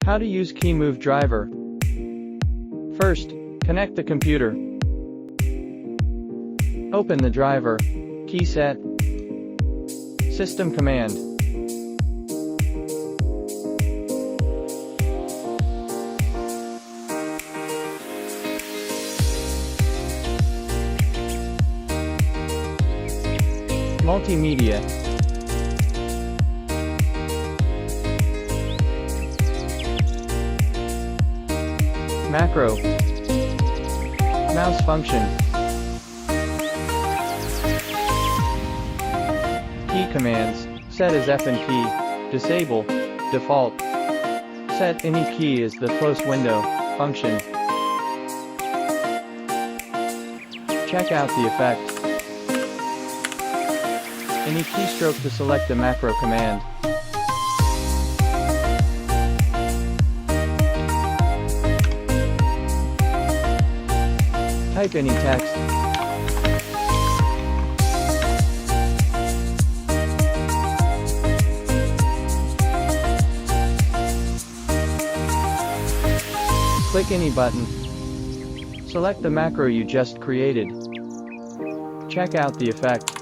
How to use Kemove Driver. First, connect the computer. Open the driver. Key set. System command. Multimedia. Macro. Mouse function. Key commands. Set as F and key. Disable. Default. Set any key as the close window function. Check out the effect. Any keystroke to select the macro command. Type any text. Click any button. Select the macro you just created. Check out the effect.